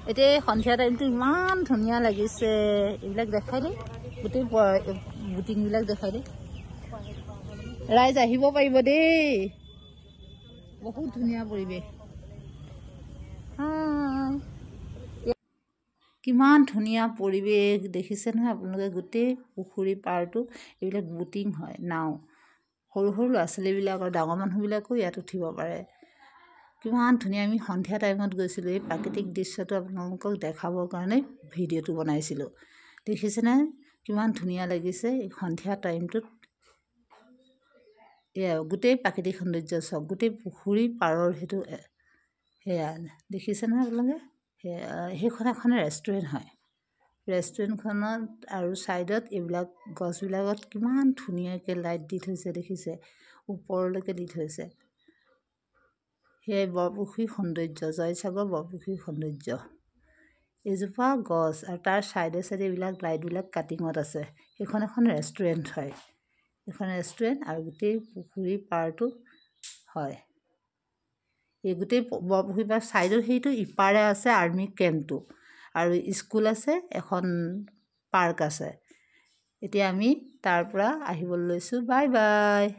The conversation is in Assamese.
এতিয়া সন্ধিয়া টাইমটো ইমান ধুনীয়া লাগিছে এইবিলাক দেখাই দে গোটেই বুটিংবিলাক দেখাই দে ৰাইজ আহিব পাৰিব দেই বহুত ধুনীয়া পৰিৱেশ কিমান ধুনীয়া পৰিৱেশ দেখিছে নহয় আপোনালোকে গোটেই পুখুৰী পাৰটো এইবিলাক বুটিং হয় নাও সৰু সৰু ল'ৰা ছোৱালীবিলাকৰ ডাঙৰ মানুহবিলাকো ইয়াত উঠিব পাৰে কিমান ধুনীয়া আমি সন্ধিয়া টাইমত গৈছিলোঁ এই প্ৰাকৃতিক দৃশ্যটো আপোনালোকক দেখাবৰ কাৰণে ভিডিঅ'টো বনাইছিলোঁ দেখিছেনে কিমান ধুনীয়া লাগিছে এই সন্ধিয়া টাইমটোত এয়া গোটেই প্ৰাকৃতিক সৌন্দৰ্য চাওক গোটেই পুখুৰী পাৰৰ সেইটো সেয়া দেখিছে নহয় আপোনালোকে সেইখন এখন ৰেষ্টুৰেণ্ট হয় ৰেষ্টুৰেণ্টখনত আৰু ছাইডত এইবিলাক গছবিলাকত কিমান ধুনীয়াকৈ লাইট দি থৈছে দেখিছে ওপৰলৈকে দি থৈছে সেয়াই বৰপুখুৰীৰ সৌন্দৰ্য জয়সাগৰ বৰপুখুৰীৰ সৌন্দৰ্য এজোপা গছ আৰু তাৰ ছাইডে ছাইডে এইবিলাক লাইটবিলাক কাটিঙত আছে সেইখন এখন ৰেষ্টুৰেণ্ট হয় এখন ৰেষ্টুৰেণ্ট আৰু গোটেই পুখুৰীৰ পাৰটো হয় এই গোটেই বৰপুখুৰী পাৰ ছাইডত সেইটো ইপাৰে আছে আৰ্মি কেম্পটো আৰু স্কুল আছে এখন পাৰ্ক আছে এতিয়া আমি তাৰ পৰা আহিবলৈ লৈছোঁ বাই বাই